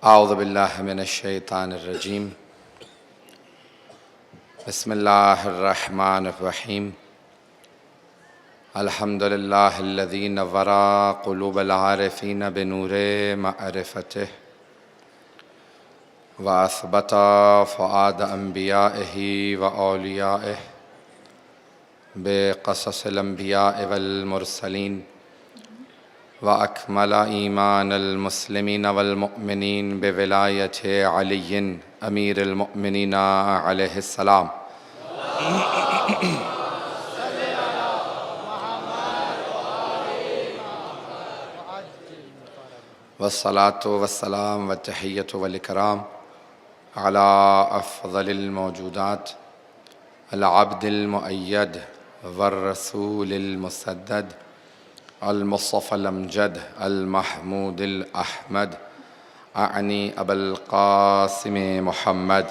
आऊज़ु बिल्लाहि मिनश्शैतानिर्रजीम। बिस्मिल्लाहिर्रहमानिर्रहीम। अल्हम्दुलिल्लाहिल्लज़ी नव्वरा क़ुलूबल आरिफ़ीन बिनूरे मअरिफ़तिह व असबता फ़ुआद अंबियाइही व औलियाइह बिक़ससिल अंबियाइ वल मुरसलीन व अकमला ईमानल मुस्लिमीन वल मुअमिनीन बिविलायति अलीय्यिन अमीरुल मुअमिनीन अलैहिस्सलाम। वस्सलातु वस्सलाम व तहिय्यतु वल इकराम अला अफ़ज़लिल मौजूदात अल अब्दिल मुअय्यद वर रसूलिल मुसद्दद अल मुस्तफ़ल अमजद अल महमूदिल अहमद आनी अबुल क़ासिम मुहम्मद।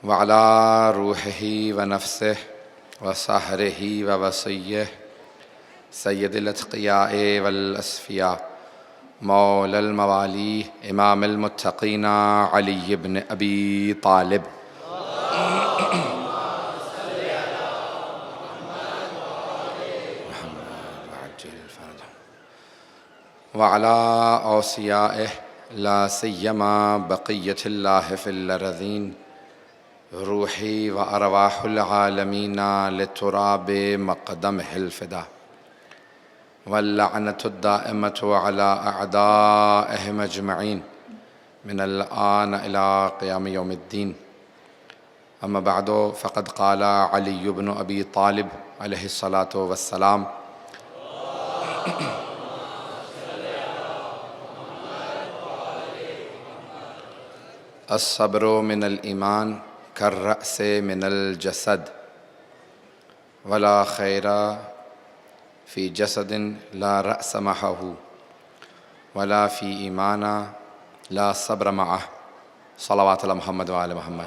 व अला रूहिही व नफ्सिही व सहरिही व वसिय्यिही सय्यदिल अत्क़ियाए वल अस्फ़िया मौलल मवाली इमामुल मुत्तक़ीन अली इब्न अबी तालिब। व अला औसियाइही ला सिय्यमा बक़िय्यतिल्लाहि फ़िल अरज़ीन रूही व अरवाहुल आलमीन लितुराबि मक़दमिहिल फ़िदा वल्लअनतुद्दाइमतु अला अअदाइहिम अजमईन मिनल आन इला क़ियाम यौमिद्दीन। अम्मा बअदु फ़क़द क़ाल अली इब्न अबी तालिब अलैहिस्सलातु वस्सलाम अस्सब्रु मिनल ईमान कर्रअसे मिनल जसद वला खैरा फ़ी जसदिन ला रअस महहू वला फ़ी ईमाना ला सब्र मअह। सलावत अला मुहम्मद व आले मुहम्मद।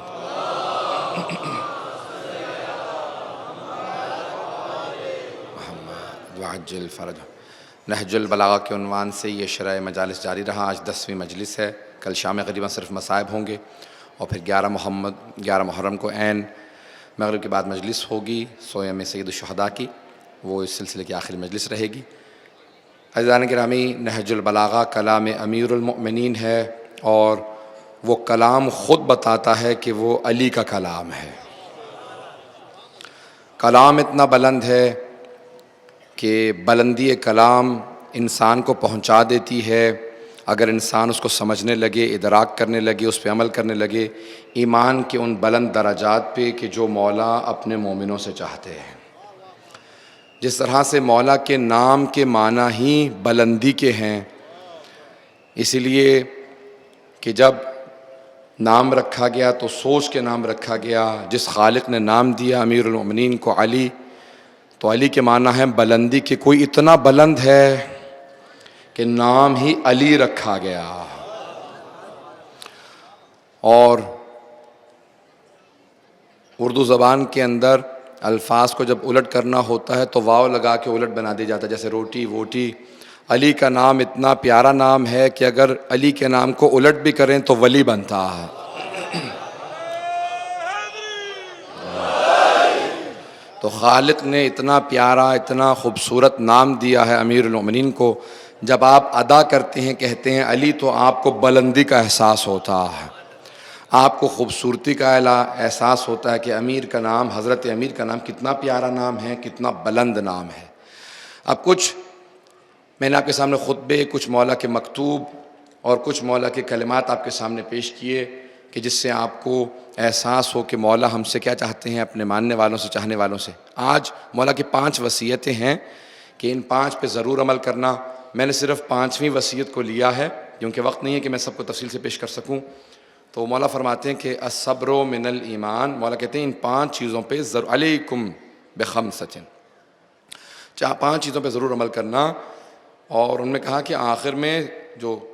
वअज्जिल फ़रज। नहजुल बलागा के उन्वान से ये शरह मजालिस जारी रहा। आज 10वीं मजलिस है। कल शाम ग़रीबन सिर्फ मसाइब होंगे और फिर 11 मुहर्रम को ऐन मग़रिब के बाद मजलिस होगी सोयम सय्यदुश्शुहदा की। वो इस सिलसिले की आखिरी मजलिस रहेगी। अज़ीज़ान गिरामी, नहजुल बलागा कलाम अमीरुल मुअमिनीन है और वो कलाम ख़ुद बताता है कि वो अली का कलाम है। कलाम इतना बुलंद है कि बुलंदी कलाम इंसान को पहुँचा देती है। अगर इंसान उसको समझने लगे, इदराक करने लगे, उस पर अमल करने लगे, ईमान के उन बुलंद दराजात पे कि जो मौला अपने मोमिनों से चाहते हैं। जिस तरह से मौला के नाम के माना ही बुलंदी के हैं, इसलिए कि जब नाम रखा गया तो सोच के नाम रखा गया। जिस खालिक ने नाम दिया अमीरुल मोमिनीन को अली, तो अली के माना है बुलंदी के। कोई इतना बुलंद है कि नाम ही अली रखा गया। और उर्दू ज़बान के अंदर अल्फाज को जब उलट करना होता है तो वाव लगा के उलट बना दिया जाता है, जैसे रोटी वोटी। अली का नाम इतना प्यारा नाम है कि अगर अली के नाम को उलट भी करें तो वली बनता है। तो खालिक ने इतना प्यारा, इतना खूबसूरत नाम दिया है अमीरुल मोमिनीन को। जब आप अदा करते हैं, कहते हैं अली, तो आपको बुलंदी का एहसास होता है, आपको खूबसूरती का एहसास होता है कि अमीर का नाम, हज़रत अमीर का नाम कितना प्यारा नाम है, कितना बुलंद नाम है। अब कुछ मैंने आपके सामने खुतबे, कुछ मौला के मकतूब और कुछ मौला के कलिमात आपके सामने पेश किए कि जिससे आपको एहसास हो कि मौला हमसे क्या चाहते हैं, अपने मानने वालों से, चाहने वालों से। आज मौला की 5 वसीयतें हैं कि इन 5 पे ज़रूर अमल करना। मैंने सिर्फ 5वीं वसीयत को लिया है क्योंकि वक्त नहीं है कि मैं सबको तफसील से पेश कर सकूँ। तो मौला फरमाते हैं कि अस्सब्रु मिनल ईमान। मौला कहते हैं इन 5 चीज़ों पे ज़रूर, अलैकुम बिखम्सतिन, 5 चीज़ों पे ज़रूर अमल करना। और उन्होंने कहा कि आखिर में जो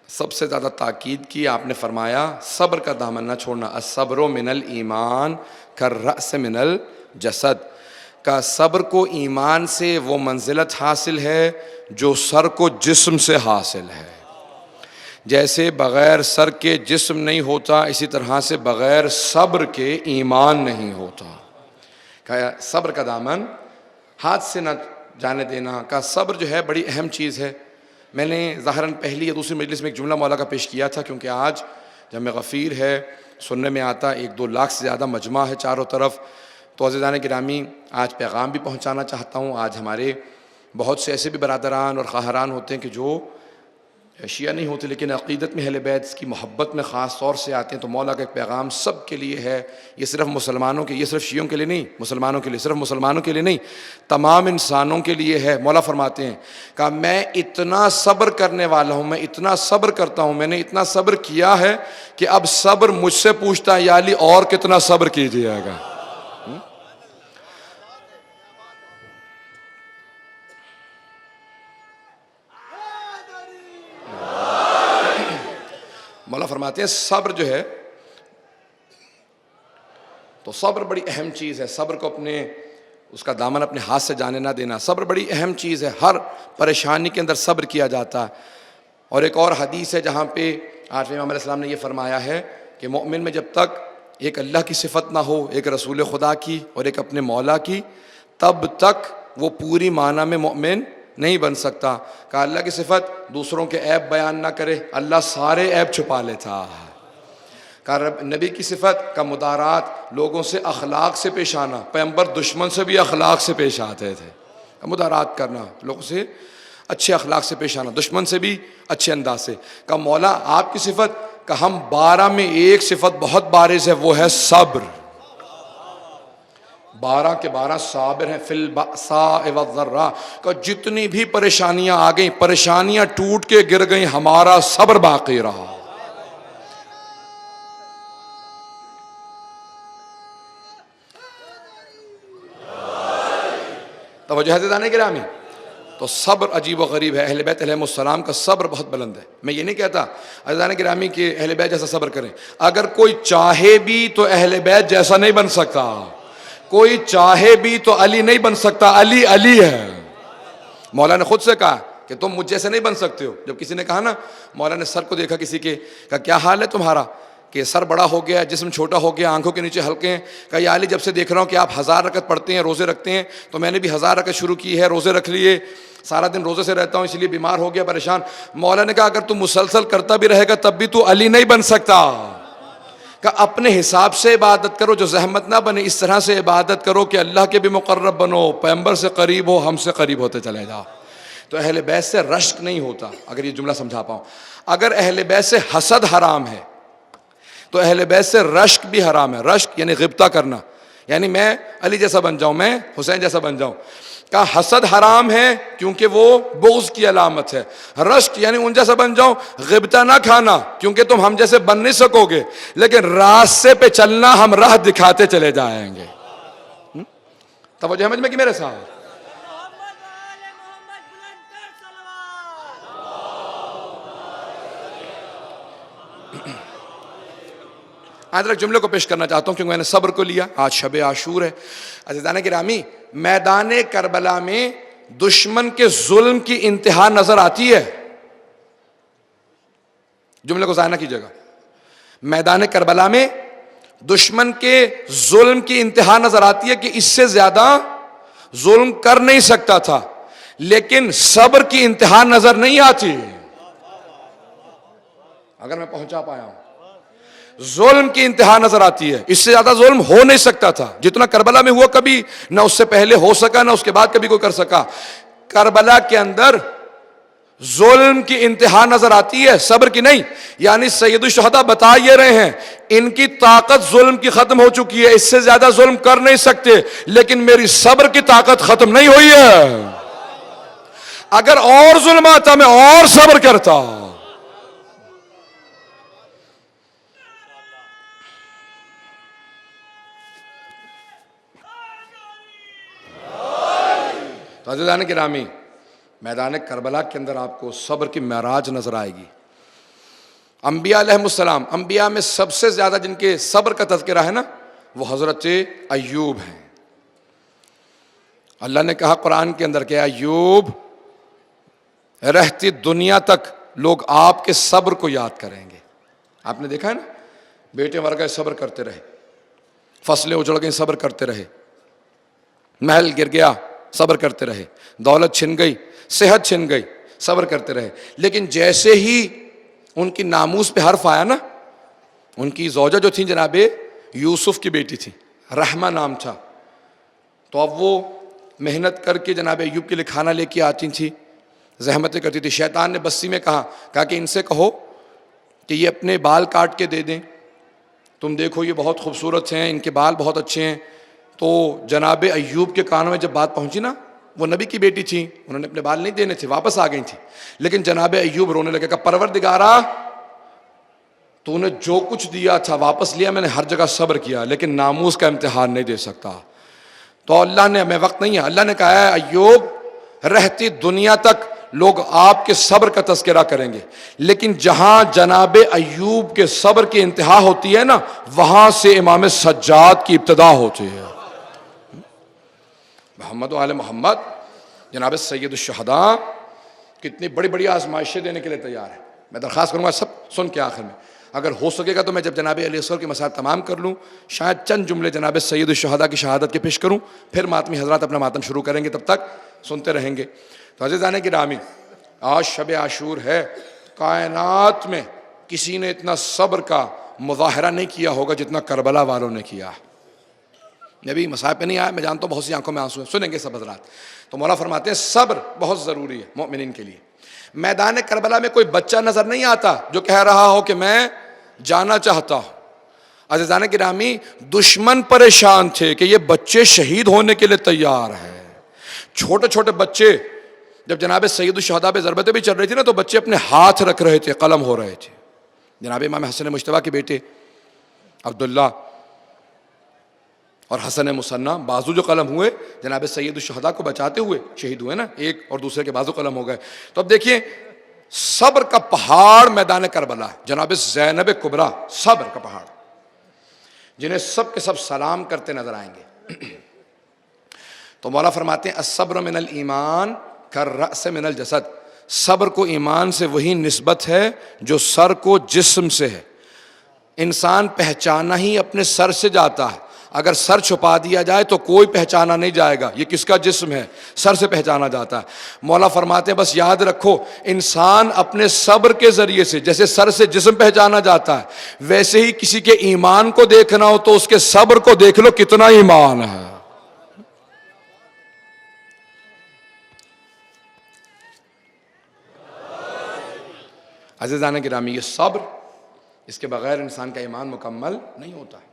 सबसे ज़्यादा ताकीद की आपने फरमाया सब्र का दामन ना छोड़ना। अस्सब्रो मिनल ईमान कर रअस मिनल जसद, का सब्र को ईमान से वो मंजिलत हासिल है जो सर को जिस्म से हासिल है। जैसे बग़ैर सर के जिस्म नहीं होता, इसी तरह से बग़ैर सब्र के ईमान नहीं होता। का सब्र का दामन हाथ से न जाने देना। का सब्र जो है बड़ी अहम चीज़ है। मैंने ज़ाहिरन पहली या दूसरी मजलिस में एक जुमला मौला का पेश किया था, क्योंकि आज जब गफ़ीर है सुनने में आता 1-2 लाख से ज़्यादा मजमा है चारों तरफ। तो अज़ीज़ान गिरामी, आज पैगाम भी पहुँचाना चाहता हूँ। आज हमारे बहुत से ऐसे भी बरादरान और ख़ाहरान होते हैं कि जो शिया नहीं होते लेकिन अक़ीदत में अहले बैत की मोहब्बत में ख़ास तौर से आते हैं। तो मौला का एक पैगाम सब के लिए है। ये सिर्फ मुसलमानों के, ये सिर्फ शियों के लिए नहीं, मुसलमानों के लिए, सिर्फ मुसलमानों के लिए नहीं, तमाम इंसानों के लिए है। मौला फरमाते हैं कि मैं इतना सब्र करने वाला हूँ, मैं इतना सब्र करता हूँ, मैंने इतना सब्र किया है कि अब सब्र मुझसे पूछता है, या अली और कितना सब्र कीजिएगा। मौला फरमाते हैं सब्र जो है, तो सब्र बड़ी अहम चीज़ है। सब्र को अपने, उसका दामन अपने हाथ से जाने ना देना। सब्र बड़ी अहम चीज़ है। हर परेशानी के अंदर सब्र किया जाता है। और एक और हदीस है जहाँ पे आज इमाम अलैहिस्सलाम ने यह फरमाया है कि मोमिन में जब तक एक अल्लाह की सिफत ना हो, एक रसूल खुदा की और एक अपने मौला की, तब तक वो पूरी माना में मोमिन नहीं बन सकता। कहा अल्लाह की सिफत दूसरों के ऐब बयान ना करे, अल्लाह सारे ऐब छुपा लेता है। कहा नबी की सिफत का मुदारात, लोगों से अखलाक से पेश आना। पैगंबर दुश्मन से भी अखलाक से पेश आते थे। मुदारात करना, लोगों से अच्छे अखलाक से पेश आना, दुश्मन से भी अच्छे अंदाज से। का मौला आपकी सिफत का हम 12 में एक सिफत बहुत बारिज है, वो है सब्र। 12 के 12 साबिर हैं फिल बअसा वज़र्रा। का जितनी भी परेशानियां आ गई, परेशानियां टूट के गिर गई, हमारा सब्र बाकी रहा। तवज्जो है जाने गिरामी। तो सब्र अजीब व गरीब है। अहले बैत अलैहिस्सलाम का सब्र बहुत बुलंद है। मैं ये नहीं कहता अज़ीज़ान गिरामी के अहले बैत जैसा सब्र करें। अगर कोई चाहे भी तो अहले बैत जैसा नहीं बन सकता। कोई चाहे भी तो अली नहीं बन सकता। अली अली है। मौला ने खुद से कहा कि तुम मुझ जैसे नहीं बन सकते हो। जब किसी ने कहा ना, मौला ने सर को देखा किसी के, कहा क्या हाल है तुम्हारा, कि सर बड़ा हो गया, जिस्म छोटा हो गया, आंखों के नीचे हल्के हैं। कहा या अली, जब से देख रहा हूँ कि आप 1000 रकत पढ़ते हैं, रोज़े रखते हैं, तो मैंने भी 1000 रकत शुरू की है, रोज़े रख लिए, सारा दिन रोज़े से रहता हूँ, इसलिए बीमार हो गया, परेशान। मौला ने कहा अगर तू मुसलसल करता भी रहेगा तब भी तू अली नहीं बन सकता। का अपने हिसाब से इबादत करो जो जहमत ना बने, इस तरह से इबादत करो कि अल्लाह के भी मुकर्रब बनो, पैगंबर से करीब हो, हमसे करीब होते चले जाओ। तो अहले बैत से रश्क नहीं होता। अगर ये जुमला समझा पाऊँ, अगर अहले बैत से हसद हराम है तो अहले बैत से रश्क भी हराम है। रश्क यानी गिब्ता करना, यानी मैं अली जैसा बन जाऊं, मैं हुसैन जैसा बन जाऊं। का हसद हराम है क्योंकि वो बुग़्ज़ की अलामत है। रश्क यानी उन जैसा बन जाऊं, गिब्ता ना खाना क्योंकि तुम हम जैसे बन नहीं सकोगे, लेकिन रास्ते पे चलना, हम राह दिखाते चले जाएंगे। तवज्जो समझ में कि मेरे साथ। आज तक जुमले को पेश करना चाहता हूं क्योंकि मैंने सब्र को लिया। आज शब आशूर है। अज़ीज़ान गिरामी, मैदान करबला में दुश्मन के जुल्म की इंतहा नजर आती है। जुमले को ज़ाया ना कीजिएगा। मैदान करबला में दुश्मन के जुल्म की इंतहा नजर आती है कि इससे ज्यादा जुल्म कर नहीं सकता था, लेकिन सब्र की इंतहा नजर नहीं आती। अगर मैं पहुंचा पाया हूं, जुल्म की इंतहा नजर आती है, इससे ज्यादा जुल्म हो नहीं सकता था जितना करबला में हुआ। कभी ना उससे पहले हो सका, ना उसके बाद कभी कोई कर सका। करबला के अंदर जुल्म की इंतहा नजर आती है, सब्र की नहीं। यानी सैयदुल शुहदा बता ये रहे हैं, इनकी ताकत जुल्म की खत्म हो चुकी है, इससे ज्यादा जुल्म कर नहीं सकते, लेकिन मेरी सब्र की ताकत खत्म नहीं हुई है। अगर और जुल्म आता मैं और सब्र करता। तो अज़ीज़ान गिरामी, मैदान करबला के अंदर आपको सब्र की महराज नजर आएगी। अंबिया अलैहिमुस्सलाम, अंबिया में सबसे ज़्यादा जिनके सब्र का तज़किरा है ना, वो हज़रत अय्यूब हैं। अल्लाह ने कहा कुरान के अंदर कि अय्यूब, रहती दुनिया तक लोग आपके सब्र को याद करेंगे। आपने देखा है ना, बेटे मर गए सब्र करते रहे, फसलें उजड़ गई सब्र करते रहे, महल गिर गया सब्र करते रहे, दौलत छिन गई, सेहत छिन गई, सब्र करते रहे। लेकिन जैसे ही उनकी नामूस पे हर्फ आया ना, उनकी ज़ौजा जो थी जनाबे यूसुफ की बेटी थी, रहमा नाम था, तो अब वो मेहनत करके जनाब अय्यूब के लिए खाना लेके आती थी, जहमतें करती थी। शैतान ने बस्ती में कहा कि इनसे कहो कि ये अपने बाल काट के दे दें, तुम देखो ये बहुत खूबसूरत हैं, इनके बाल बहुत अच्छे हैं। तो जनाब अय्यूब के कानों में जब बात पहुंची ना, वो नबी की बेटी थी, उन्होंने अपने बाल नहीं देने थे, वापस आ गई थी। लेकिन जनाब अय्यूब रोने लगे, कहा परवरदिगारा, तूने जो कुछ दिया था वापस लिया, मैंने हर जगह सब्र किया, लेकिन नामूस का इम्तिहान नहीं दे सकता। तो अल्लाह ने, हमें वक्त नहीं है, अल्लाह ने कहा है अय्यूब, रहती दुनिया तक लोग आपके सब्र का तज़किरा करेंगे, लेकिन जहां जनाब अय्यूब के सब्र की इंतहा होती है ना, वहां से इमाम सज्जाद की इब्तिदा होती है। मोहम्मद आले मोहम्मद जनाब सैयद शुहदा कितनी बड़ी बड़ी आजमाइशें देने के लिए तैयार है। मैं दरख्वास्त करूंगा सब सुन के आखिर में, अगर हो सकेगा तो मैं जब जनाब अली असगर की मसाइल तमाम कर लूँ, शायद चंद जुमले जनाब सैयद शुहदा की शहादत के पेश करूँ, फिर मातमी हजरात अपना मातम शुरू करेंगे, तब तक सुनते रहेंगे। तो अज़ीज़ान गिरामी, आज शब आशूर है, कायनात में किसी ने इतना सब्र का मुज़ाहरा नहीं किया होगा जितना करबला वालों ने किया। नबी मसाइब पे नहीं आया, मैं जानता हूँ बहुत सी आंखों में आंसू हैं, सुनेंगे सब हजरात। तो मौला फरमाते हैं सब्र बहुत ज़रूरी है मोमिनीन के लिए। मैदान करबला में कोई बच्चा नजर नहीं आता जो कह रहा हो कि मैं जाना चाहता हूं। अज़ीज़ान गिरामी, दुश्मन परेशान थे कि ये बच्चे शहीद होने के लिए तैयार हैं। छोटे छोटे बच्चे, जब जनाब सैयद शुहदा पे ज़रबतें भी चल रही थी ना, तो बच्चे अपने हाथ रख रहे थे, कलम हो रहे थे। जनाब इमाम हसन मुश्तबा के बेटे अब्दुल्ला और हसन मुसन्ना बाजू जो कलम हुए, जनाब सैयद शुहदा को बचाते हुए शहीद हुए ना, एक और दूसरे के बाजू कलम हो गए। तो अब देखिए, सब्र का पहाड़ मैदान करबला, जनाब ज़ैनब कुबरा सब्र का पहाड़, जिन्हें सब के सब सलाम करते नजर आएंगे। तो मौला फरमाते हैं अस्सब्र मिनल ईमान कर्रअस मिनल जसद, सब्र को ईमान से वही निस्बत है जो सर को जिस्म से है। इंसान पहचाना ही अपने सर से जाता है, अगर सर छुपा दिया जाए तो कोई पहचाना नहीं जाएगा ये किसका जिस्म है, सर से पहचाना जाता है। मौला फरमाते हैं बस याद रखो, इंसान अपने सब्र के जरिए से जैसे सर से जिस्म पहचाना जाता है, वैसे ही किसी के ईमान को देखना हो तो उसके सब्र को देख लो कितना ईमान है। अज़ीज़ान गिरामी, ये सब्र, इसके बगैर इंसान का ईमान मुकम्मल नहीं होता है।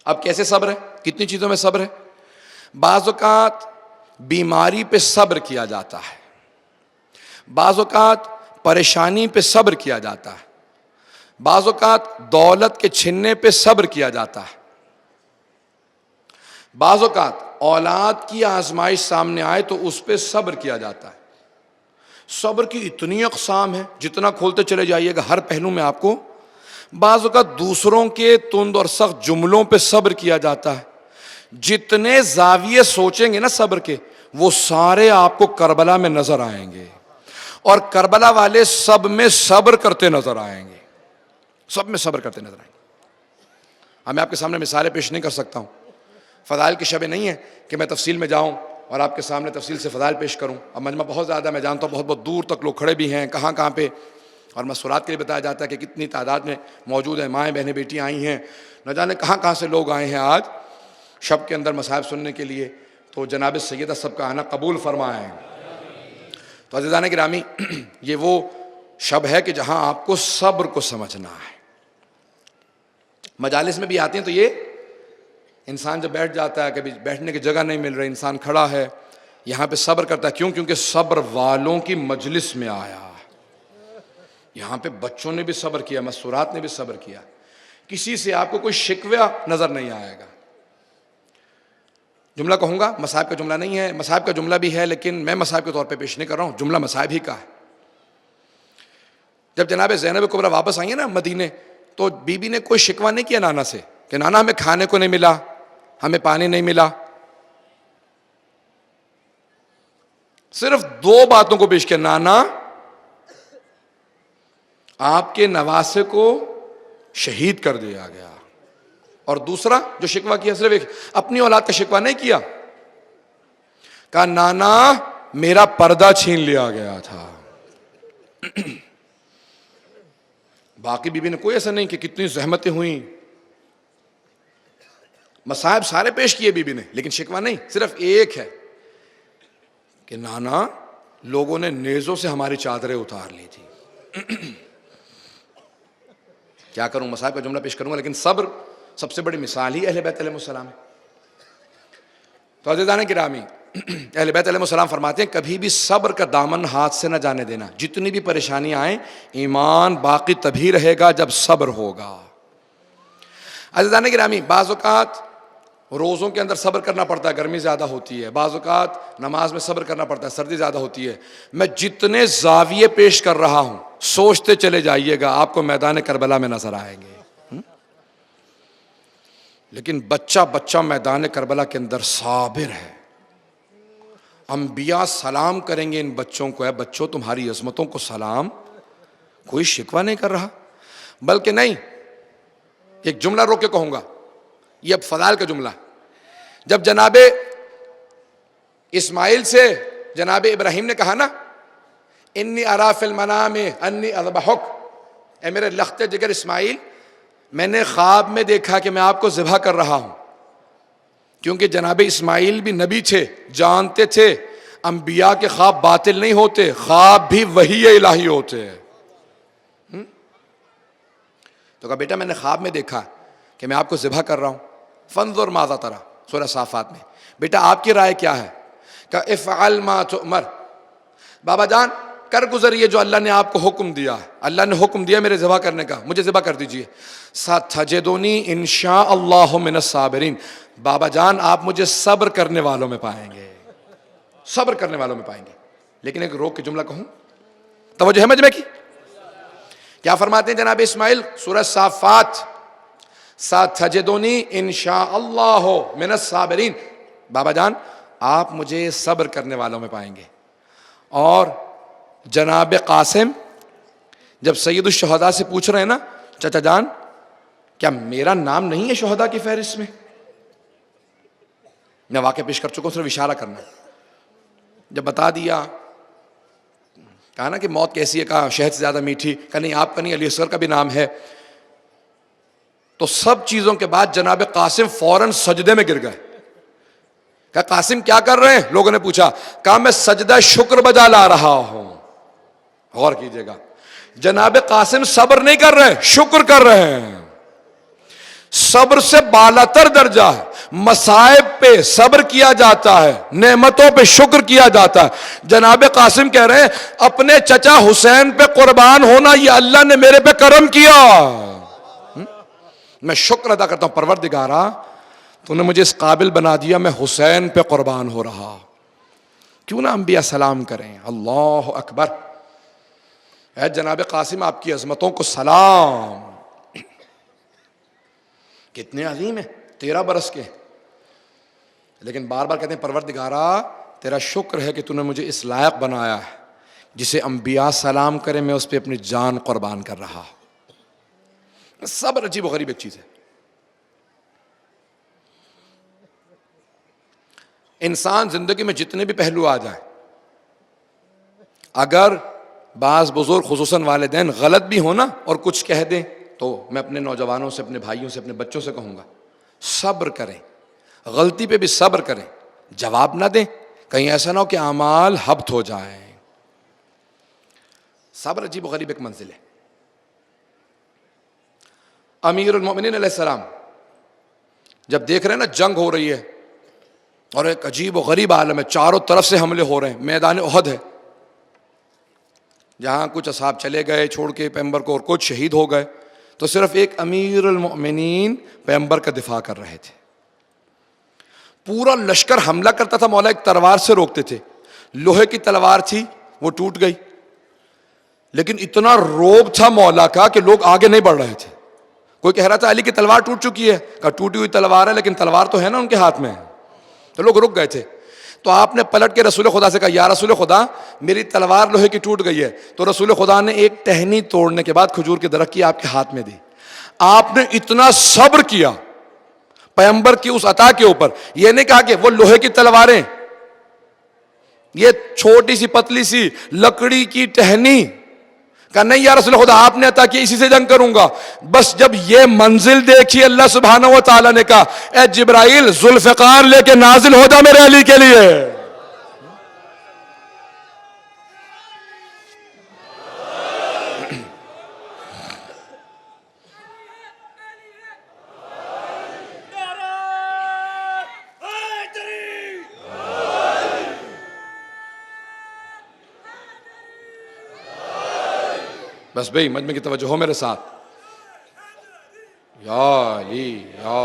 अब कैसे सब्र है, कितनी चीज़ों में सब्र है। बाज़ औक़ात बीमारी पे सब्र किया जाता है, बाज़ औक़ात परेशानी पे सब्र किया जाता है, बाज़ औक़ात दौलत के छिनने पे सब्र किया जाता है, बाज़ औक़ात औलाद की आजमाइश सामने आए तो उस पर सब्र किया जाता है। सब्र की इतनी अक़साम है, जितना खोलते चले जाइएगा हर पहलू में आपको। बाज़ औक़ात दूसरों के तुंद और सख्त जुमलों पे सब्र किया जाता है। जितने जाविये सोचेंगे ना सब्र के, वो सारे आपको करबला में नजर आएंगे, और करबला वाले सब में सब्र करते नजर आएंगे, सब में सब्र करते नजर आएंगे। मैं आपके सामने मिसालें पेश नहीं कर सकता हूँ, फ़ज़ाइल की शबें नहीं है कि मैं तफसील में जाऊँ और आपके सामने तफसील से फ़ज़ाइल पेश करूँ। अब मजमा बहुत ज़्यादा, मैं जानता हूँ बहुत बहुत दूर तक लोग खड़े भी हैं, कहाँ कहाँ पे, और मसूरात के लिए बताया जाता है कि कितनी तादाद में मौजूद है, माएँ बहनें बेटियाँ आई हैं, न जाने कहाँ कहाँ से लोग आए हैं आज शब के अंदर मसाइब सुनने के लिए। तो जनाब सैयदा सबका आना कबूल फरमाएँ। तो अज़ीज़ान गिरामी, ये वो शब है कि जहाँ आपको सब्र को समझना है। मजालिस में भी आते हैं तो ये इंसान जब बैठ जाता है, कभी बैठने की जगह नहीं मिल रही, इंसान खड़ा है, यहाँ पे सब्र करता है। क्यों? क्योंकि सब्र वालों की मजलिस में आया। यहाँ पे बच्चों ने भी सब्र किया, मसूरात ने भी सब्र किया, किसी से आपको कोई शिकवा नजर नहीं आएगा। जुमला कहूँगा, मसाइब का जुमला नहीं है, मसाइब का जुमला भी है लेकिन मैं मसाइब के तौर पे पेश नहीं कर रहा हूँ, जुमला मसाइब ही का है। जब जनाब ज़ैनब कुबरा वापस आई है ना मदीने, तो बीबी ने कोई शिकवा नहीं किया नाना से कि नाना हमें खाने को नहीं मिला, हमें पानी नहीं मिला। सिर्फ दो बातों को पेश किया, नाना आपके नवासे को शहीद कर दिया गया, और दूसरा जो शिकवा किया सिर्फ एक, अपनी औलाद का शिकवा नहीं किया, कहा नाना मेरा पर्दा छीन लिया गया था। बाकी बीबी ने कोई ऐसा नहीं कि कितनी जहमतें हुई, मसाइब सारे पेश किए बीबी ने, लेकिन शिकवा नहीं, सिर्फ एक है कि नाना लोगों ने नेज़ों से हमारी चादरें उतार ली थी। क्या करूं, मसाइब का जुमला पेश करूंगा, लेकिन सब्र सबसे बड़ी मिसाल ही अहले बैत अलैहिस्सलाम है। तो अज़ीज़ान गिरामी, अहले बैत अलैहिस्सलाम फरमाते हैं कभी भी सब्र का दामन हाथ से न जाने देना। जितनी भी परेशानियां आए, ईमान बाकी तभी रहेगा जब सब्र होगा। अज़ीज़ान गिरामी, बाज़ औक़ात रोज़ों के अंदर सब्र करना पड़ता है, गर्मी ज़्यादा होती है, बाज़ औक़ात नमाज में सब्र करना पड़ता है, सर्दी ज़्यादा होती है। मैं जितने ज़ाविये पेश कर रहा हूं, सोचते चले जाइएगा, आपको मैदान करबला में नजर आएंगे। लेकिन बच्चा बच्चा मैदान करबला के अंदर साबिर है। अंबिया सलाम करेंगे इन बच्चों को, है बच्चों तुम्हारी अज़मतों को सलाम, कोई शिकवा नहीं कर रहा, बल्कि नहीं, एक जुमला रोक के कहूंगा, ये अब फदाइल का जुमला। जब जनाबे इस्माइल से जनाबे इब्राहिम ने कहा ना, इन्नी अरा फिल मनाम अन्नी अज़बहुक, ए मेरे लख्ते जिगर इस्माइल, मैंने ख्वाब में देखा कि मैं आपको ज़िबह कर रहा हूं। क्योंकि जनाबे इस्माइल भी नबी थे, जानते थे अंबिया के ख्वाब बातिल नहीं होते, ख्वाब भी वही इलाही होते हैं। तो कहा बेटा मैंने ख्वाब में देखा कि मैं आपको ज़िबह कर रहा हूं, फंजुर माज़ा तरा, सूरह साफ़ात में, बेटा आपकी राय क्या है? कहा इफ़अल मा तुअमर, बाबा जान कर गुजरिए जो अल्लाह ने आपको हुक्म दिया है। अल्लाह ने हुक्म दिया मेरे ज़िबह करने का, मुझे ज़िबह कर दीजिए। सतजदुनी इंशाअल्लाहु मिनस साबिरीन, बाबा जान आप मुझे सब्र करने वालों में पाएंगे, सब्र करने वालों में पाएंगे। लेकिन एक रोक के जुमला कहूं, तवज्जो है मजमे की, क्या फरमाते हैं जनाब इस्माइल, सूरह साफ़ात, सतजदुनी इंशाअल्लाहु मिनस साबिरीन, बाबा जान आप मुझे सब्र करने वालों में पाएंगे। और जनाब कासिम जब सैयद शुहदा से पूछ रहे हैं ना, चाचा जान क्या मेरा नाम नहीं है शुहदा की फहरिस्त में? मैं वाक़या पेश कर चुका हूं, सिर्फ इशारा करना। जब बता दिया, कहा ना कि मौत कैसी है, कहा शहद से ज्यादा मीठी, कहा नहीं आपका नहीं, अली असगर का भी नाम है। तो सब चीजों के बाद जनाब कासिम फौरन सजदे में गिर गए। कहा कासिम क्या कर रहे हैं? लोगों ने पूछा। कहा मैं सजदा शुक्र बजा ला रहा हूं। गौर कीजिएगा, जनाब कासिम सब्र नहीं कर रहे, शुक्र कर रहे हैं। सब्र से बालातर दर्जा है, मसाइब पे सब्र किया जाता है, नेमतों पे शुक्र किया जाता है। जनाब कासिम कह रहे हैं अपने चचा हुसैन पे कुर्बान होना, ये अल्लाह ने मेरे पे करम किया, मैं शुक्र अदा करता हूं। परवरदिगारा तूने मुझे इस काबिल बना दिया, मैं हुसैन पे कुर्बान हो रहा। क्यों ना अंबिया सलाम करें, अल्लाह अकबर। है जनाब कासिम आपकी अजमतों को सलाम, कितने अजीम है, 13 बरस के, लेकिन बार बार कहते हैं परवरदिगारा तेरा शुक्र है कि तूने मुझे इस लायक बनाया है जिसे अंबिया सलाम करें, मैं उस पर अपनी जान कुर्बान कर रहा। सब्र अजीब व गरीब एक चीज है। इंसान जिंदगी में जितने भी पहलू आ जाए, अगर बाज़ बुजुर्ग खुसूसन वालिदैन गलत भी हो ना और कुछ कह दें, तो मैं अपने नौजवानों से, अपने भाइयों से, अपने बच्चों से कहूँगा सब्र करें, गलती पे भी सब्र करें, जवाब ना दें, कहीं ऐसा ना हो कि अमाल हब्त हो जाए। सब्र अजीब गरीब एक मंजिल है। अमीरुल मोमिनीन अलैहिस्सलाम जब देख रहे हैं ना जंग हो रही है और एक अजीब व गरीब आलम है, चारों तरफ से हमले हो रहे हैं, मैदान उहद है, जहाँ कुछ असहाब चले गए छोड़ के पैगंबर को और कुछ शहीद हो गए, तो सिर्फ एक अमीरुल मोमिनीन पैगंबर का दिफा कर रहे थे। पूरा लश्कर हमला करता था, मौला एक तलवार से रोकते थे, लोहे की तलवार थी वो टूट गई, लेकिन इतना रोब था मौला का कि लोग आगे नहीं बढ़ रहे थे। कोई कह रहा था अली की तलवार टूट चुकी है, कहा टूटी हुई तलवार है लेकिन तलवार तो है ना उनके हाथ में। तो लोग रुक गए थे। तो आपने पलट के रसूल खुदा से कहा, या रसूल खुदा मेरी तलवार लोहे की टूट गई है। तो रसूल खुदा ने एक टहनी तोड़ने के बाद खजूर की दरख्त की आपके हाथ में दी। आपने इतना सब्र किया पैगंबर की उस अता के ऊपर। यह नहीं कहा कि वो लोहे की तलवारें, ये छोटी सी पतली सी लकड़ी की टहनी, कहा नहीं या रसूल खुदा आपने अता किया, इसी से जंग करूंगा। बस जब ये मंजिल देखी अल्लाह सुब्हानहू व तआला ने कहा, ए जिब्राइल जुल्फकार लेके नाजिल हो जा मेरे अली के लिए। बस भाई मजमे की तवज्जो हो मेरे साथ। या अली या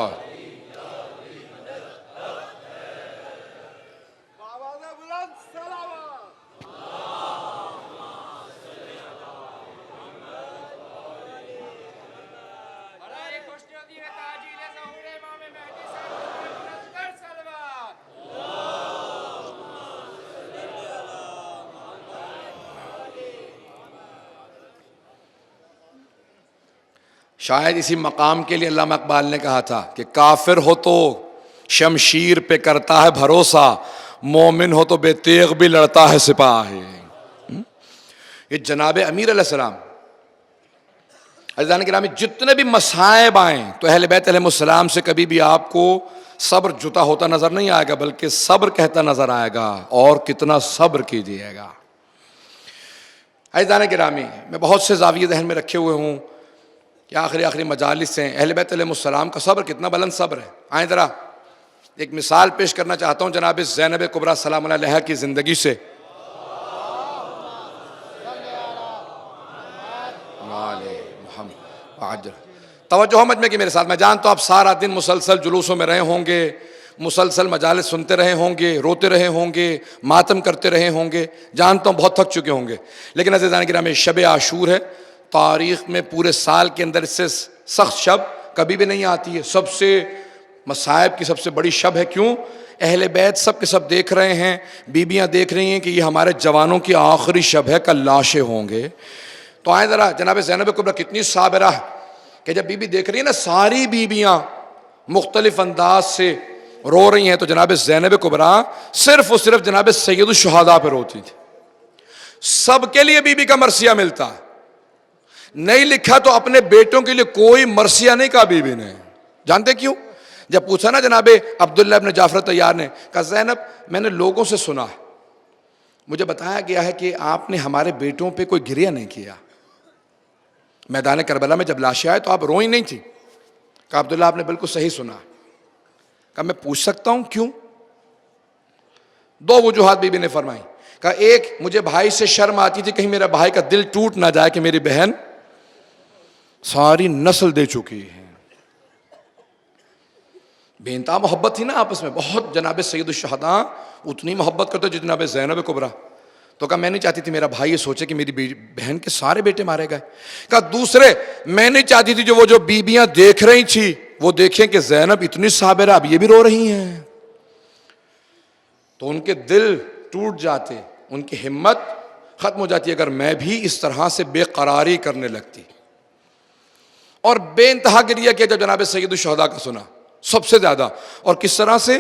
शायद इसी मकाम के लिए अल्लामा इकबाल ने कहा था कि काफिर हो तो शमशीर पे करता है भरोसा, मोमिन हो तो बेतेग भी लड़ता है सिपाही। ये जनाब अमीर अलैहिस्सलाम अज़ीज़ान किरामी जितने भी मसाइब आए तो अहले बैत अलैहिमुस्सलाम से कभी भी आपको सब्र जुता होता नजर नहीं आएगा, बल्कि सब्र कहता नजर आएगा, और कितना सब्र कीजिएगा। अज़ीज़ान किरामी मैं बहुत से ज़ाविये ज़हन में रखे हुए हूँ कि आखिरी मजालिस से अहले बैत अलैहिमुस्सलाम का सब्र कितना बुलंद सब्र है। आए ज़रा एक मिसाल पेश करना चाहता हूँ जनाब ज़ैनब कुबरा सलाम अलैहा की ज़िंदगी से। तवज्जो मजमे की मेरे साथ। मैं जानता हूँ आप सारा दिन मुसलसल जुलूसों में रहे होंगे, मुसलसल मजालिस सुनते रहे होंगे, रोते रहे होंगे, मातम करते रहे होंगे, जानता हूँ बहुत थक चुके होंगे। लेकिन अज़ीज़ान किरामी शब आशूर है, तारीख़ में पूरे साल के अंदर इससे सख्त शब कभी भी नहीं आती है। सबसे मसाइब की सबसे बड़ी शब है। क्यों? अहले बैत सब के सब देख रहे हैं, बीबियाँ देख रही हैं कि ये हमारे जवानों की आखिरी शब है, कल लाशें होंगे। तो आए ज़रा जनाब ज़ैनब कुबरा कितनी साबिरा है कि जब बीबी देख रही है ना सारी बीबियाँ मुख्तलिफ अंदाज से रो रही हैं, तो जनाब ज़ैनब कुबरा सिर्फ और सिर्फ जनाब सैयदुल शुहदा पर रोती थी। सबके लिए बीबी का मरसिया मिलता है, नहीं लिखा तो अपने बेटों के लिए कोई मरसिया नहीं कहा बीबी ने। जानते क्यों? जब पूछा ना जनाबे अब्दुल्ला इब्न जाफर तैयार ने, कहा ज़ैनब मैंने लोगों से सुना है, मुझे बताया गया है कि आपने हमारे बेटों पे कोई गिरिया नहीं किया। मैदान करबला में जब लाशें आए तो आप रोई नहीं थी। कहा अब्दुल्ला आपने बिल्कुल सही सुना। कहा मैं पूछ सकता हूं क्यों? दो वजूहात बीबी ने फरमाई। कहा एक, मुझे भाई से शर्म आती थी कहीं मेरा भाई का दिल टूट ना जाए कि मेरी बहन सारी नस्ल दे चुकी है। बेइंतहा मोहब्बत थी ना आपस में, बहुत जनाब सैयदुल शुहदा उतनी मोहब्बत करते जितना जनाब ज़ैनब कुबरा। तो कहा मैं नहीं चाहती थी मेरा भाई ये सोचे कि मेरी बहन के सारे बेटे मारे गए। कहा दूसरे, मैं नहीं चाहती थी वो जो बीबियां देख रही थी वो देखें कि ज़ैनब इतनी साबिरा अब ये भी रो रही हैं, तो उनके दिल टूट जाते, उनकी हिम्मत खत्म हो जाती अगर मैं भी इस तरह से बेकरारी करने लगती। और बेइंतहा गिरिया किया जब जनाब सैयदुल शुहदा का सुना सबसे ज्यादा। और किस तरह से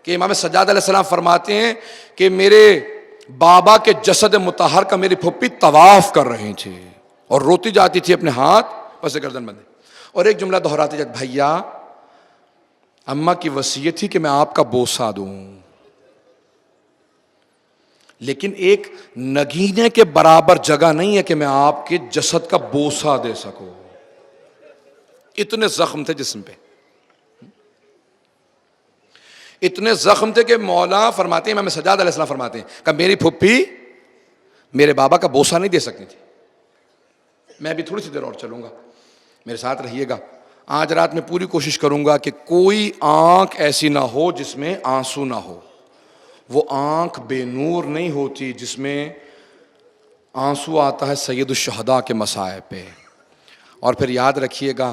कि इमाम सज्जाद अलैहिस्सलाम फरमाते हैं कि मेरे बाबा के जसद मुतहर का मेरी फुप्पी तवाफ कर रही थी और रोती जाती थी, अपने हाथ बस गर्दन बंधे, और एक जुमला दोहराती जाती, भैया अम्मा की वसीयत थी कि मैं आपका बोसा दूं, लेकिन एक नगीने के बराबर जगह नहीं है कि मैं आपके जसद का बोसा दे सकूं। इतने जख्म थे जिस्म पे, इतने जख्म थे कि मौला फरमाते हैं, इमाम सज्जाद अलैहिस्सलाम फरमाते हैं कि मेरी फुप्पी मेरे बाबा का बोसा नहीं दे सकती थी। मैं भी थोड़ी सी देर और चलूंगा, मेरे साथ रहिएगा। आज रात में पूरी कोशिश करूंगा कि कोई आंख ऐसी ना हो जिसमें आंसू ना हो। वो आंख बेनूर नहीं होती जिसमें आंसू आता है सैयदुश्शहदा के मसाइब पे। और फिर याद रखिएगा,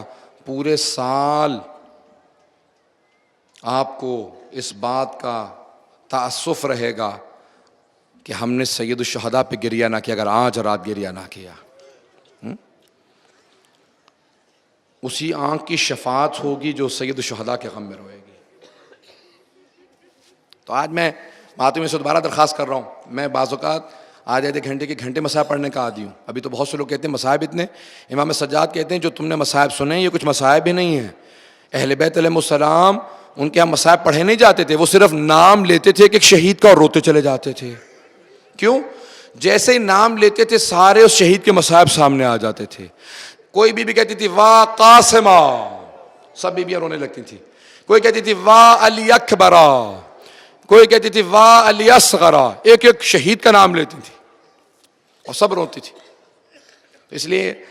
पूरे साल आपको इस बात का तासुफ रहेगा कि हमने सैयदुश्शहदा पे गिरिया ना किया, अगर आज रात गिरिया ना किया। उसी आंख की शफात होगी जो सैयदुश्शहदा के गम में रोएगी। तो आज मैं मातमी से दोबारा दरख्वास्त कर रहा हूँ, मैं बाज़-औक़ात आज आधे घंटे के घंटे मसाइब पढ़ने का आदी हूँ। अभी तो बहुत से लोग कहते हैं मसाइब इतने, इमाम सज्जाद कहते हैं जो तुमने मसाइब सुने ये कुछ मसाइब भी नहीं है। अहले बैत अलैहिस्सलाम उनके यहाँ मसाइब पढ़े नहीं जाते थे, वो सिर्फ नाम लेते थे कि एक शहीद का और रोते चले जाते थे। क्यों? जैसे ही नाम लेते थे सारे उस शहीद के मसाइब सामने आ जाते थे। कोई बीबी कहती थी वाह कासिमा, सब बीबियाँ रोने लगती थी। कोई कहती थी वाह अली अकबरा, कोई कहती थी वाह अली असगरा, एक एक शहीद का नाम लेती थी और सब रोती थी। तो इसलिए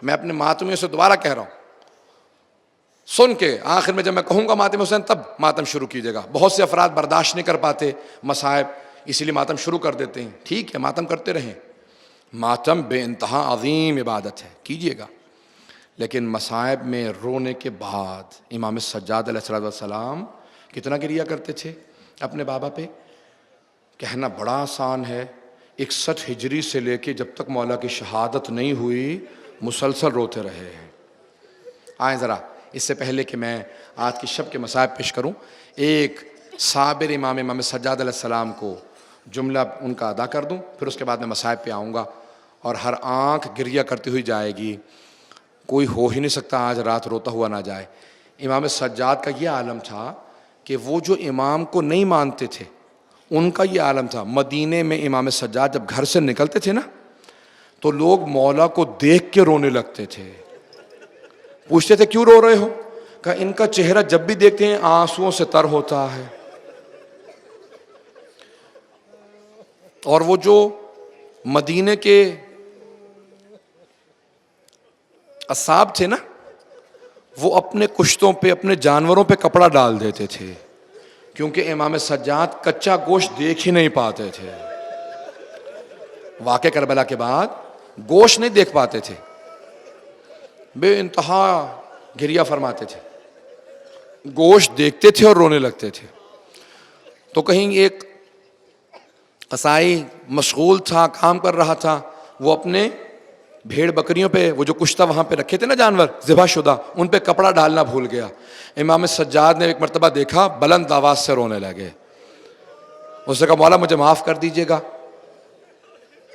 मैं अपने मातमियों से दोबारा कह रहा हूँ, सुन के आखिर में जब मैं कहूँगा मातम हुसैन तब मातम शुरू कीजिएगा। बहुत से अफराद बर्दाश्त नहीं कर पाते मसाइब, इसीलिए मातम शुरू कर देते हैं। ठीक है, मातम करते रहें, मातम बेइंतहा अजीम इबादत है, कीजिएगा। लेकिन मसाइब में रोने के बाद इमाम सज्जाद अलैहिस्सलाम कितना गिरिया करते थे अपने बाबा पे, कहना बड़ा आसान है। 61 हिजरी से लेके जब तक मौला की शहादत नहीं हुई मुसलसल रोते रहे हैं। आए ज़रा, इससे पहले कि मैं आज की शब के मसाइब पेश करूं, एक साबिर इमाम सज्जाद अलैहिस्सलाम को जुमला उनका अदा कर दूं, फिर उसके बाद मैं मसाइब पे आऊँगा और हर आँख गिरिया करती हुई जाएगी। कोई हो ही नहीं सकता आज रात रोता हुआ ना जाए। इमाम सज्जाद का ये आलम था कि वो जो इमाम को नहीं मानते थे उनका ये आलम था। मदीने में इमाम सज्जाद जब घर से निकलते थे ना तो लोग मौला को देख के रोने लगते थे। पूछते थे क्यों रो रहे हो? कहा इनका चेहरा जब भी देखते हैं आंसुओं से तर होता है। और वो जो मदीने के असाब थे ना, वो अपने कुश्तों पे, अपने जानवरों पे कपड़ा डाल देते थे, क्योंकि इमाम सज्जाद कच्चा गोश्त देख ही नहीं पाते थे। वाक़े करबला के बाद गोश्त नहीं देख पाते थे, बेइंतहा गिरिया फरमाते थे। गोश्त देखते थे और रोने लगते थे। तो कहीं एक कसाई मशगूल था, काम कर रहा था, वो अपने भेड़ बकरियों पे, वो जो कुश्ता वहाँ पे रखे थे ना जानवर ज़िबा शुदा, उन पे कपड़ा डालना भूल गया। इमाम सज्जाद ने एक मरतबा देखा, बुलंद आवाज़ से रोने लगे। उसने कहा मौला मुझे माफ़ कर दीजिएगा,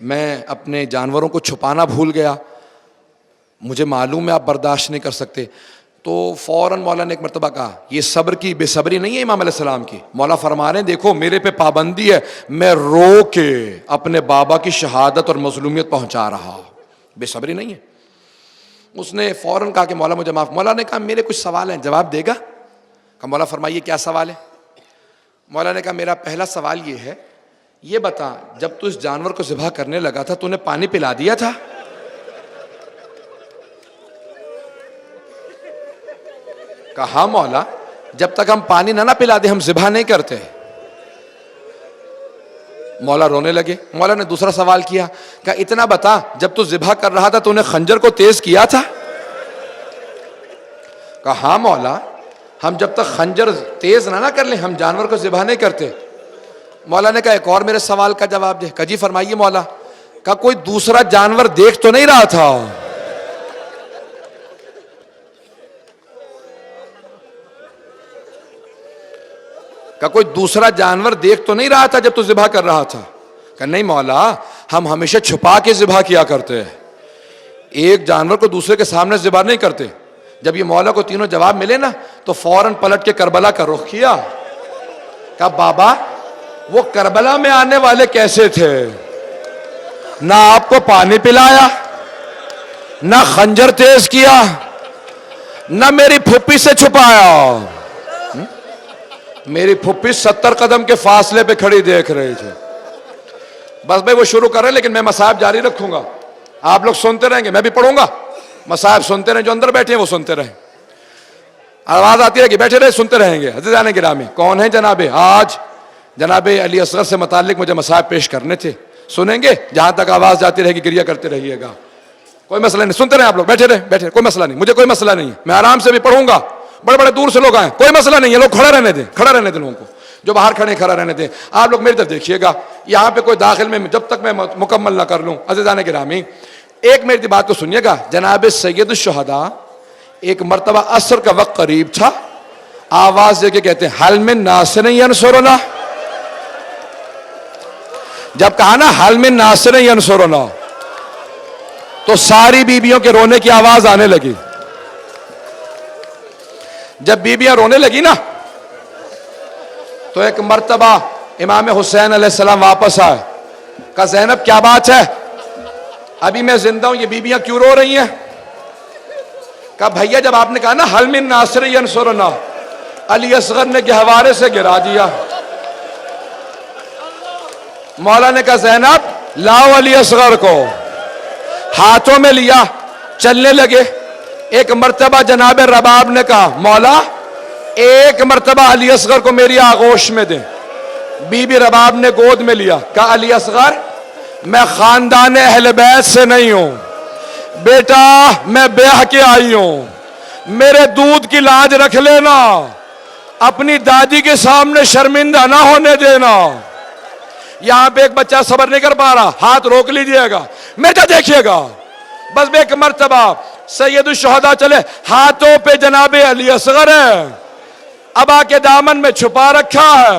मैं अपने जानवरों को छुपाना भूल गया, मुझे मालूम है आप बर्दाश्त नहीं कर सकते। तो फ़ौरन मौला ने एक मरतबा कहा, ये सब्र की बेसब्री नहीं है इमाम अलैहिस्सलाम की। मौला फरमा रहे हैं देखो मेरे पे पाबंदी है, मैं रो के अपने बाबा की शहादत और मज़लूमियत पहुँचा रहा हूँ, बेसब्री नहीं है। उसने फ़ौरन कहा कि मौला मुझे माफ़। मौला ने कहा मेरे कुछ सवाल हैं, जवाब देगा? कहा मौला फरमाइए क्या सवाल है? मौला ने कहा मेरा पहला सवाल ये है, ये बता जब तू इस जानवर को ज़िबा करने लगा था तूने पानी पिला दिया था? कहा हाँ मौला, जब तक हम पानी ना पिला दे हम ज़िबा नहीं करते। मौला रोने लगे। मौला ने दूसरा सवाल किया, क्या इतना बता जब तू ज़िबा कर रहा था तूने खंजर को तेज किया था? कहा हाँ मौला, हम जब तक खंजर तेज ना कर ले हम जानवर को ज़िबा नहीं करते। मौला ने कहा एक और मेरे सवाल का जवाब दे। कहा जी फरमाइए मौला। कहा कोई दूसरा जानवर देख तो नहीं रहा था? का कोई दूसरा जानवर देख तो नहीं रहा था जब तू ज़िबा कर रहा था? कहा नहीं मौला, हम हमेशा छुपा के ज़िबा किया करते हैं, एक जानवर को दूसरे के सामने ज़िबा नहीं करते। जब ये मौला को तीनों जवाब मिले ना तो फौरन पलट के करबला का रुख किया। कहा बाबा वो करबला में आने वाले कैसे थे? ना आपको पानी पिलाया, ना खंजर तेज किया, ना मेरी फुप्पी से छुपाया। मेरी फुप्पी 70 कदम के फासले पे खड़ी देख रही थी। बस भाई वो शुरू कर रहे, लेकिन मैं मसाइब जारी रखूंगा, आप लोग सुनते रहेंगे, मैं भी पढ़ूंगा, मसाइब सुनते रहें, जो अंदर बैठे हैं वो सुनते रहें। आवाज आती रहेगी, बैठे रहे सुनते रहेंगे। अज़ीज़ान गिरामी, कौन है जनाबे? आज जनाबे अली असगर से मुताल्लिक मुझे मसाइब पेश करने थे, सुनेंगे, जहां तक आवाज जाती रहेगी गिरिया करते रहिएगा, कोई मसला नहीं। सुनते रहे आप लोग, बैठे रहे, बैठे, कोई मसला नहीं, मुझे कोई मसला नहीं है, मैं आराम से भी पढ़ूंगा। बड़े बड़े दूर से लोग आए, कोई मसला नहीं है, लोग खड़ा रहने दें, खड़ा रहने दें लोगों को, जो बाहर खड़े खड़ा रहने दें। आप लोग मेरी तरफ देखिएगा, यहाँ पे कोई दाखिल में जब तक मैं मुकम्मल ना कर लूँ, अज़ीज़ान गिरामी, एक मेरी बात को सुनिएगा। जनाब सैयद शुहदा एक मरतबा असर का वक्त करीब था, आवाज देके कहते हैं हल में नासिर यंसुरुना। जब कहा ना हल में नासिर यंसुरुना, तो सारी बीबियों के रोने की आवाज आने लगी। जब बीबियां रोने लगी ना, तो एक मर्तबा इमाम हुसैन अलैहिस्सलाम वापस आए, कहा ज़ैनब क्या बात है, अभी मैं जिंदा हूं, ये बीबियां क्यों रो रही हैं? कहा भैया जब आपने कहा ना हल मिन नासिर यंसुरुना, अली असगर ने गहवारे से गिरा दिया। मौला ने कहा ज़ैनब लाओ अली असगर को, हाथों में लिया, चलने लगे। एक मर्तबा जनाब रबाब ने कहा मौला एक मर्तबा अली असगर को मेरी आगोश में दे। बीबी रबाब ने गोद में लिया, कहा अली असगर मैं खानदान अहले बैत से नहीं हूं बेटा, मैं ब्याह के आई हूं, मेरे दूध की लाज रख लेना, अपनी दादी के सामने शर्मिंदा ना होने देना। यहां पे एक बच्चा सब्र नहीं कर पा रहा, हाथ रोक लीजिएगा, बेटा देखिएगा। बस एक मर्तबा सैयद शुहदा चले, हाथों पे जनाबे अली असगर है, अबा के दामन में छुपा रखा है।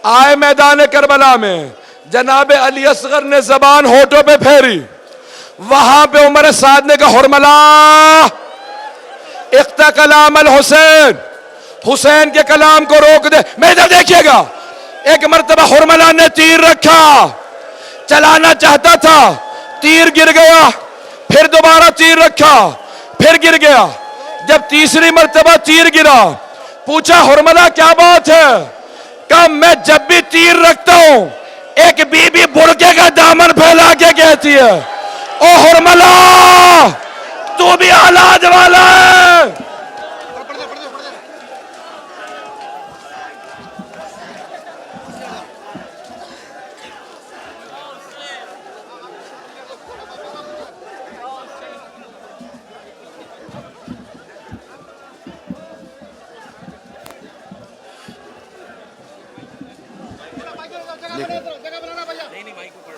आए मैदान करबला में, जनाबे अली असगर ने जबान होठों पे फेरी, वहां पे उमर साद ने कहा हुरमला इख्ता कलाम अल हुसैन, हुसैन के कलाम को रोक दे। मेरा देखिएगा, एक मर्तबा हुरमला ने तीर रखा, चलाना चाहता था, तीर गिर गया, फिर दोबारा तीर रखा, फिर गिर गया। जब तीसरी मर्तबा तीर गिरा, पूछा हुरमला क्या बात है? कहा मैं जब भी तीर रखता हूं एक बीबी बुड़के का दामन फैला के कहती है ओ हुरमला तू भी औलाद वाला है।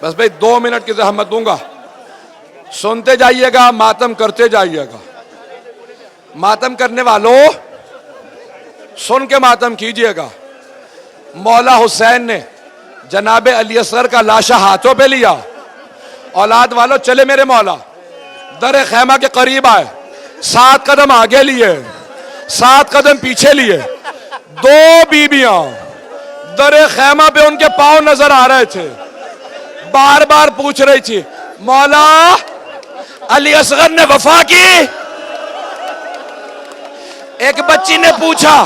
बस भाई 2 मिनट की जहमत दूंगा, सुनते जाइएगा, मातम करते जाइएगा। मातम करने वालों सुन के मातम कीजिएगा। मौला हुसैन ने जनाबे अली असगर का लाशा हाथों पे लिया। औलाद वालों चले मेरे मौला, दर खैमा के करीब आए, 7 कदम आगे लिए, 7 कदम पीछे लिए। 2 बीबियां दर खैमा पे उनके पांव नजर आ रहे थे, बार बार पूछ रही थी मौला अली असगर ने वफा की? एक बच्ची ने पूछा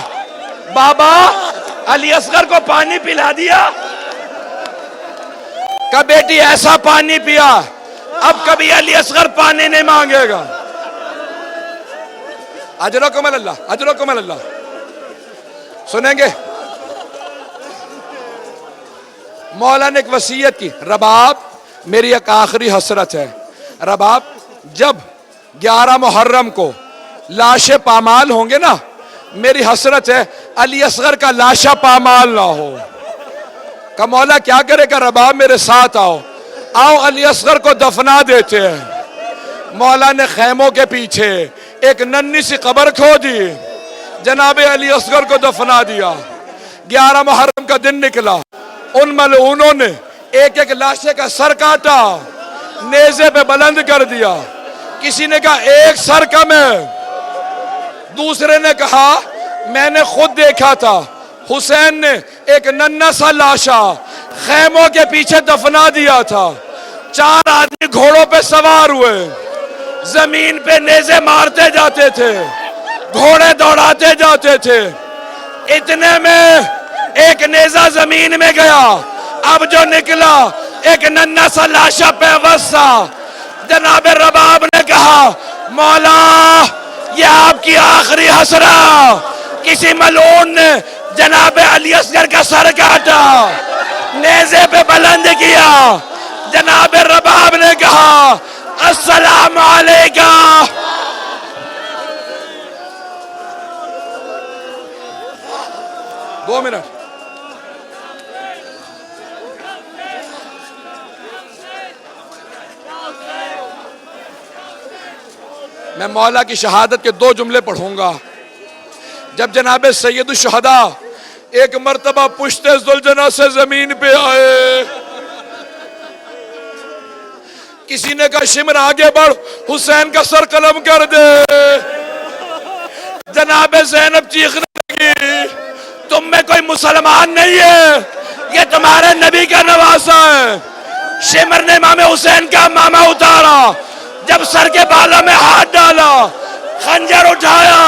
बाबा अली असगर को पानी पिला दिया? का बेटी ऐसा पानी पिया अब कभी अली असगर पानी नहीं मांगेगा। अजरकुम अल्लाह, अजरकुम अल्लाह। सुनेंगे, मौला ने एक वसीयत की, रबाब मेरी एक आखिरी हसरत है, रबाब जब 11 मुहर्रम को लाशें पामाल होंगे ना, मेरी हसरत है अली असगर का लाशा पामाल ना हो। का मौला क्या करेगा? रबाब मेरे साथ आओ, आओ अली असगर को दफना देते हैं। मौला ने खैमों के पीछे एक नन्ही सी कब्र खोदी, जनाबे अली असगर को दफना दिया। 11 मुहर्रम का दिन निकला, उन मलऊनों ने एक एक लाशे का सर काटा, नेज़े पे बुलंद कर दिया। किसी ने कहा एक सर कम है, दूसरे ने कहा मैंने खुद देखा था हुसैन ने एक नन्हा सा लाशा खैमों के पीछे दफना दिया था। 4 आदमी घोड़ों पे सवार हुए, जमीन पे नेज़े मारते जाते थे, घोड़े दौड़ाते जाते थे। इतने में एक नेज़ा जमीन में गया, अब जो निकला एक नन्हा सा लाशा पेवस्सा। जनाब रबाब ने कहा मौला ये आपकी आखिरी हसरा। किसी मलून ने जनाब अली असगर का सर काटा, नेज़े पे बुलंद किया, जनाब रबाब ने कहा अस्सलाम अलैका। दो मिनट। मैं मौला की शहादत के दो जुमले पढ़ूंगा। जब जनाब सैयद शुहदा एक मर्तबा पुश्ते जुलजना से जमीन पे आए, किसी ने कहा शिमर आगे बढ़, हुसैन का सर कलम कर दे। जनाब ज़ैनब चीखने लगी, तुम में कोई मुसलमान नहीं है, ये तुम्हारे नबी का नवासा है। शिमर ने इमाम हुसैन का मामा उतारा, जब सर के बालों में हाथ डाला, खंजर उठाया,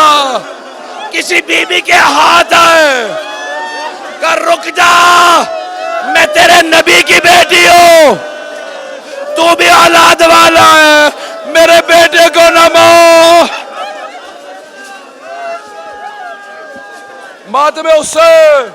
किसी बीबी के हाथ आए, कर रुक जा, मैं तेरे नबी की बेटी हूं, तू भी औलाद वाला है, मेरे बेटे को न मार। मातमे हुसैन।